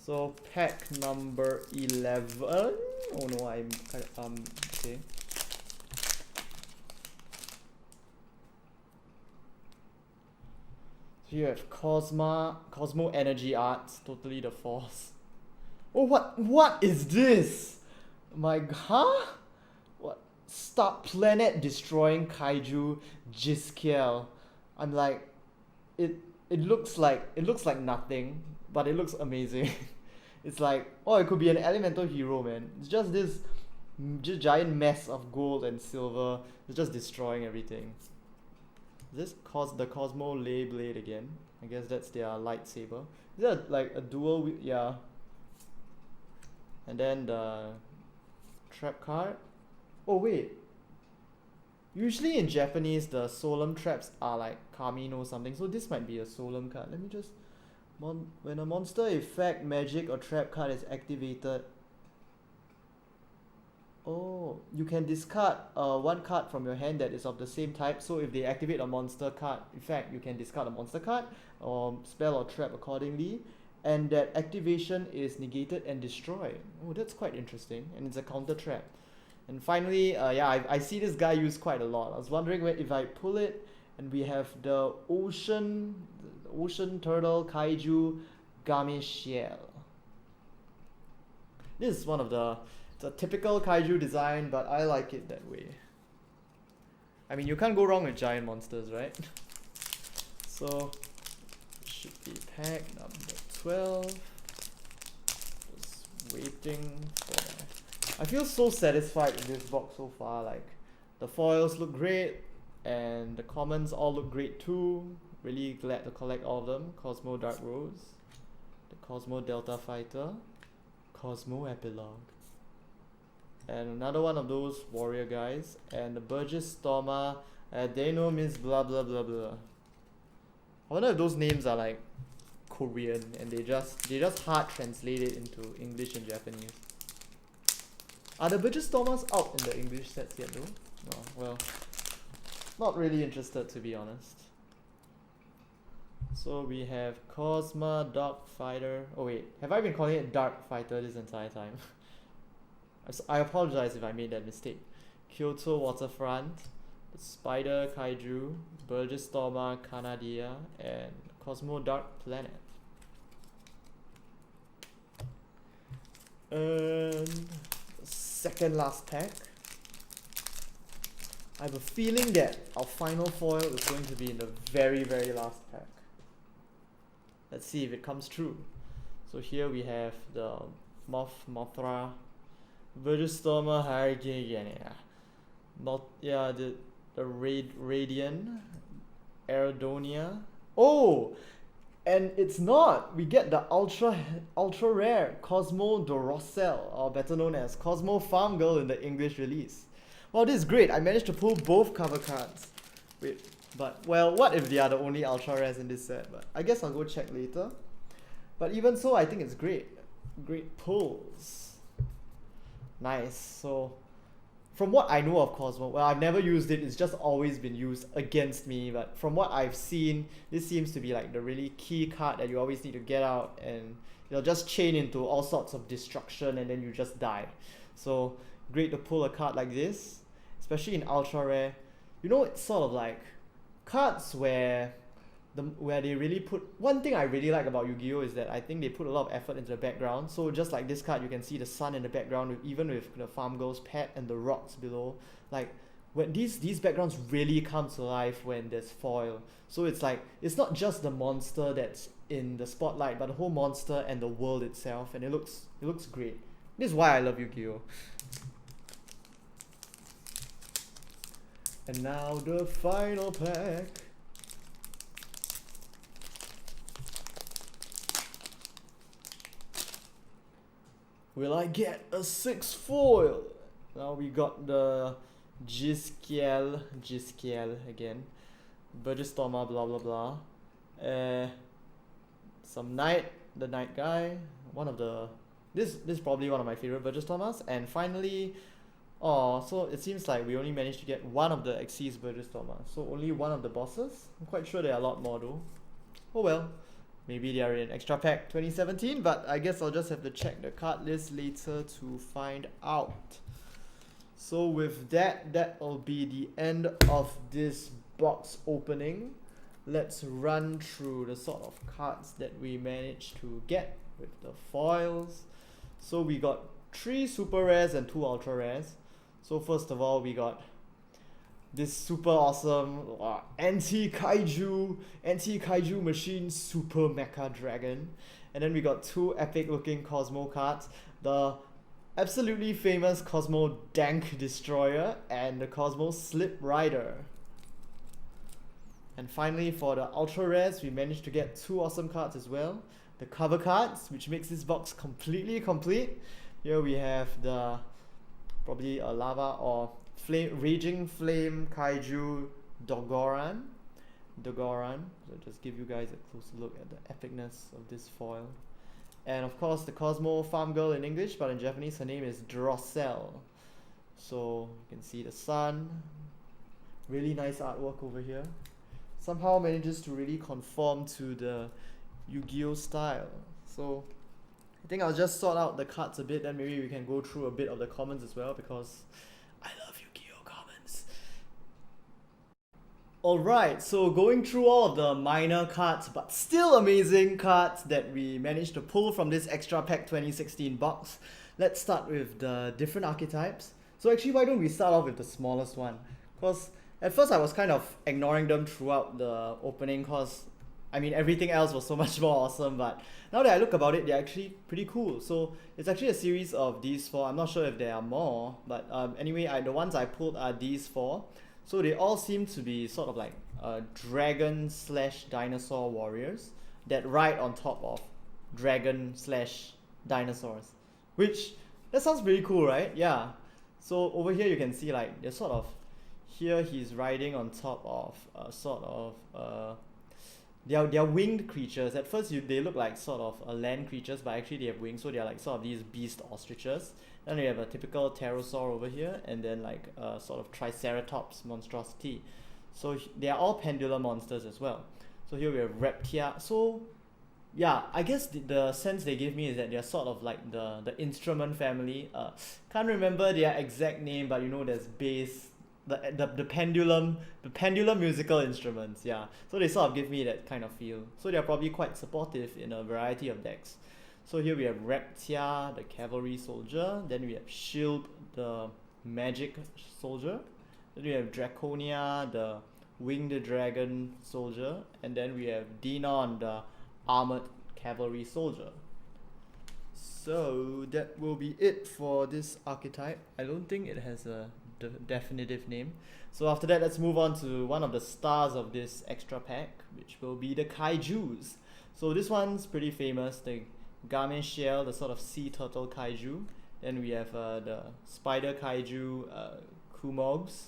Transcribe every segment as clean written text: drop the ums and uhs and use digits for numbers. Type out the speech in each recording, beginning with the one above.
So pack number 11. Oh no, okay. So you have Kozmo Energy Arts, totally the force. Oh, what is this? Huh? What? Stop planet destroying Kaiju Jiskiel. I'm like, it looks like nothing, but it looks amazing. It's like, oh, it could be an elemental hero, man. It's just this just giant mess of gold and silver. It's just destroying everything. Is this the Kozmo Ley Blade again? I guess that's their lightsaber. Is that like a dual? Yeah. And then the trap card. Oh wait. Usually in Japanese, the solemn traps are like Kamino something. So this might be a solemn card. Let me just... when a monster effect, magic or trap card is activated. Oh, you can discard one card from your hand that is of the same type. So if they activate a monster card effect, you can discard a monster card or spell or trap accordingly. And that activation is negated and destroyed. Oh, that's quite interesting. And it's a counter trap. And finally, yeah, I see this guy used quite a lot. I was wondering if I pull it, and we have the ocean turtle Kaiju Gameshiel. This is one of it's a typical Kaiju design, but I like it that way. I mean, you can't go wrong with giant monsters, right? So, should be pack number 12. Just waiting for... I feel so satisfied with this box so far. Like, the foils look great, and the commons all look great too. Really glad to collect all of them. Kozmo Dark Rose, the Kozmo Delta Fighter, Kozmo Epilogue, and another one of those warrior guys, and the Burggestoma. They know means blah blah blah blah. I wonder if those names are like Korean and they just hard translate it into English and Japanese. Are the Burggestomas out in the English sets yet though? No, well, not really interested to be honest. So we have Kozma Dark Fighter. Oh wait, have I been calling it Dark Fighter this entire time? I apologize if I made that mistake. Kyoto Waterfront, the Spider Kaiju, Burggestoma Canadia, and Kozmo Dark Planet. And second last pack. I have a feeling that our final foil is going to be in the very last pack. Let's see if it comes true. So here we have the Mothra, Burggestoma Harigania, the Radian, Aerodonia. Oh! And it's not! We get the ultra rare Kozmo Dorosel, or better known as Kozmo Farm Girl in the English release. Well, this is great. I managed to pull both cover cards. Wait, but, well, what if they are the only ultra rares in this set? But I guess I'll go check later. But even so, I think it's great. Great pulls. Nice. So, from what I know of Kozmo, well, I've never used it, it's just always been used against me, but from what I've seen, this seems to be like the really key card that you always need to get out, and you'll just chain into all sorts of destruction and then you just die. So, great to pull a card like this, especially in ultra rare. You know, it's sort of like cards where they really put... One thing I really like about Yu-Gi-Oh! Is that I think they put a lot of effort into the background. So just like this card, you can see the sun in the background, even with the Farm Girl's pet and the rocks below. Like, when these backgrounds really come to life when there's foil. So it's like, it's not just the monster that's in the spotlight, but the whole monster and the world itself, and it looks great. This is why I love Yu-Gi-Oh! And now the final pack. Will I get a 6 foil? Now we got the Jiskiel again. Burggestoma, blah blah blah. Some Knight, the Knight guy. This is probably one of my favorite Burggestomas. And finally, so it seems like we only managed to get one of the Xyz Burggestoma. So only one of the bosses? I'm quite sure there are a lot more though. Oh well. Maybe they are in Extra Pack 2017, but I guess I'll just have to check the card list later to find out. So with that, that'll be the end of this box opening. Let's run through the sort of cards that we managed to get with the foils. So we got 3 super rares and 2 ultra rares. So first of all, we got this super awesome anti-kaiju machine super mecha dragon. And then we got 2 epic looking Kozmo cards. The absolutely famous Kozmo Dank Destroyer and the Kozmo Slip Rider. And finally, for the ultra rares, we managed to get 2 awesome cards as well. The cover cards, which makes this box completely complete. Here we have the probably a lava or raging flame kaiju Dogoran. So just give you guys a closer look at the epicness of this foil. And of course the Kozmo Farm Girl in English, but in Japanese her name is Drossel. So you can see the sun. Really nice artwork over here. Somehow manages to really conform to the Yu-Gi-Oh style. So I think I'll just sort out the cards a bit, then maybe we can go through a bit of the commons as well, because I love Yu-Gi-Oh commons. Alright, so going through all of the minor cards but still amazing cards that we managed to pull from this Extra Pack 2016 box. Let's start with the different archetypes. So actually, why don't we start off with the smallest one? Because at first I was kind of ignoring them throughout the opening, because I mean everything else was so much more awesome, but now that I look about it, they're actually pretty cool. So it's actually a series of these 4. I'm not sure if there are more, but anyway, the ones I pulled are these 4. So they all seem to be sort of like dragon / dinosaur warriors that ride on top of dragon / dinosaurs. Which, that sounds pretty cool, right? Yeah. So over here you can see like they're sort of, here he's riding on top of they're winged creatures. At first they look like sort of land creatures, but actually they have wings, so they're like sort of these beast ostriches. Then we have a typical pterosaur over here, and then like a sort of triceratops monstrosity. So they are all pendulum monsters as well. So here we have Reptia. So yeah, I guess the sense they give me is that they're sort of like the instrument family. Can't remember their exact name, but you know there's bass, the pendulum musical instruments, yeah. So they sort of give me that kind of feel. So they're probably quite supportive in a variety of decks. So here we have Reptia, the cavalry soldier. Then we have Shield, the magic soldier. Then we have Draconia, the winged dragon soldier. And then we have Dinon, the armored cavalry soldier. So that will be it for this archetype. I don't think it has a definitive name. So after that, let's move on to one of the stars of this extra pack, which will be the Kaijus. So this one's pretty famous, the Game Shell, the sort of sea turtle Kaiju. Then we have the spider Kaiju, Kumogs,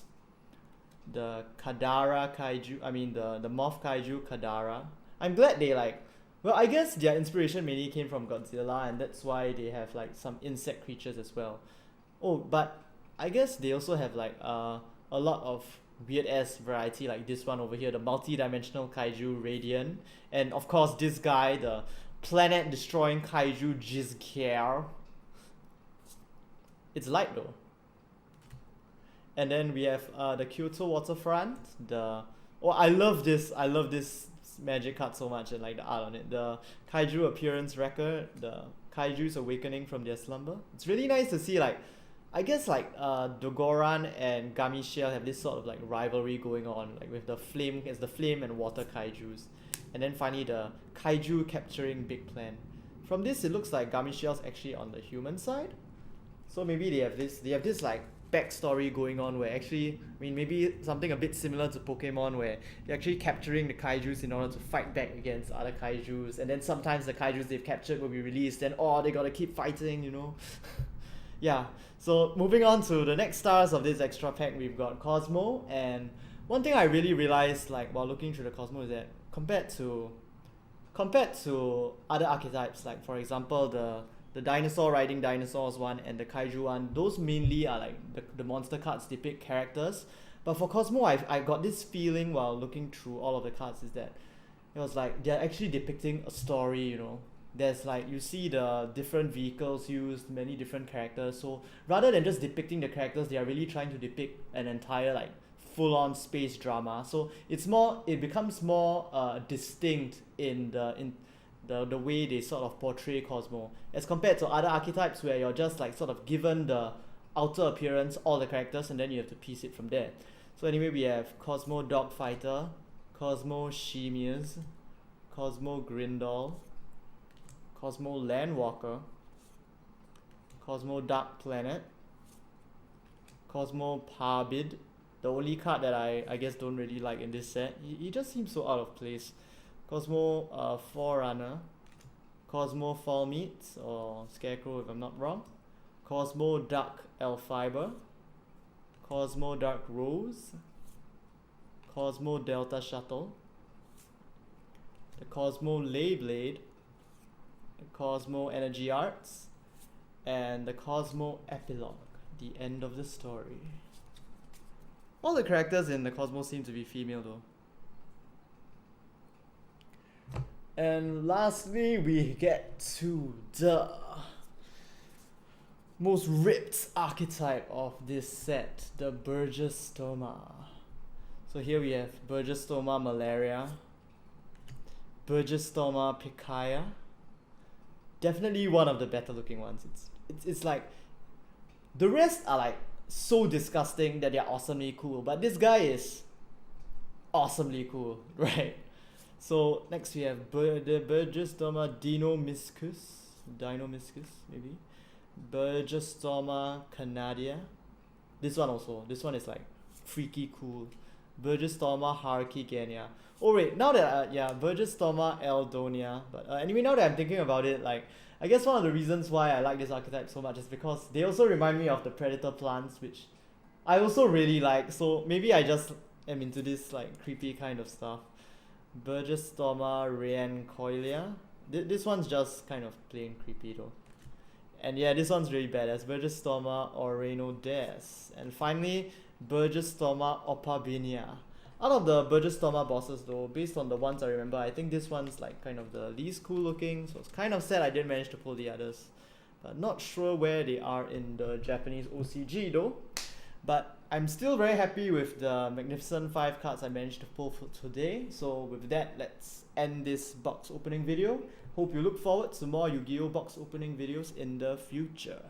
the Kadara Kaiju, the moth Kaiju Kadara. I'm glad they well, I guess their inspiration mainly came from Godzilla, and that's why they have like some insect creatures as well. Oh, but I guess they also have like a lot of weird ass variety, like this one over here, the multi-dimensional Kaiju Radiant, and of course this guy, the planet destroying Kaiju Jizkier. It's light though. And then we have the Kyoto Waterfront, I love this magic card so much, and like the art on it. The Kaiju Appearance Record, the Kaiju's awakening from their slumber. It's really nice to see, like, I guess Dogoran and Gamishel have this sort of like rivalry going on, like with the flame and water Kaijus. And then finally the Kaiju capturing Big Plan. From this it looks like Gamishel's actually on the human side. So maybe they have this like backstory going on where actually, maybe something a bit similar to Pokemon, where they're actually capturing the Kaijus in order to fight back against other Kaijus, and then sometimes the Kaijus they've captured will be released, and they gotta keep fighting, you know. Yeah, so moving on to the next stars of this extra pack, we've got Kozmo. And one thing I really realized while looking through the Kozmo is that compared to other archetypes, like for example the dinosaur riding dinosaurs one and the Kaiju one, those mainly are like the monster cards depict characters. But for Kozmo, I got this feeling while looking through all of the cards is that it was like they're actually depicting a story, you know. There's like, you see the different vehicles used, many different characters, so rather than just depicting the characters, they are really trying to depict an entire like full-on space drama. So it becomes more distinct in the way they sort of portray Kozmo, as compared to other archetypes where you're just like sort of given the outer appearance, all the characters, and then you have to piece it from there. So anyway, we have Kozmo Dogfighter, Kozmo Shemias, Kozmo Grindal, Kozmo Landwalker, Kozmo Dark Planet, Kozmo Parbid, the only card that I guess don't really like in this set. He just seems so out of place. Kozmo Forerunner, Kozmo Fallmeat, or Scarecrow if I'm not wrong, Kozmo Dark Elfiber, Kozmo Dark Rose, Kozmo Delta Shuttle, the Kozmo Leyblade, the Kozmo Energy Arts, and the Kozmo Epilogue, the end of the story. All the characters in the Kozmo seem to be female though. And lastly, we get to the most ripped archetype of this set, the Burggestoma. So here we have Burggestoma Malaria, Burggestoma Picaya. Definitely one of the better looking ones. It's like, the rest are like so disgusting that they're awesomely cool, but this guy is awesomely cool, right? So next we have the Burggestoma Dinomischus maybe, Burggestoma Canadia. This one is like freaky cool. Burggestoma Harkigenia. Oh wait, now that Burggestoma Eldonia. But anyway, now that I'm thinking about it, like, I guess one of the reasons why I like this archetype so much is because they also remind me of the predator plants, which I also really like. So maybe I just am into this like creepy kind of stuff. Burggestoma Reincoilia. This one's just kind of plain creepy though. And yeah, this one's really badass. Burggestoma Oreno Des. And finally, Burggestoma Opabinia. Out of the Burggestoma bosses though, based on the ones I remember, I think this one's like kind of the least cool looking, so it's kind of sad I didn't manage to pull the others. But not sure where they are in the Japanese OCG though. But I'm still very happy with the magnificent 5 cards I managed to pull for today. So with that, let's end this box opening video. Hope you look forward to more Yu-Gi-Oh box opening videos in the future.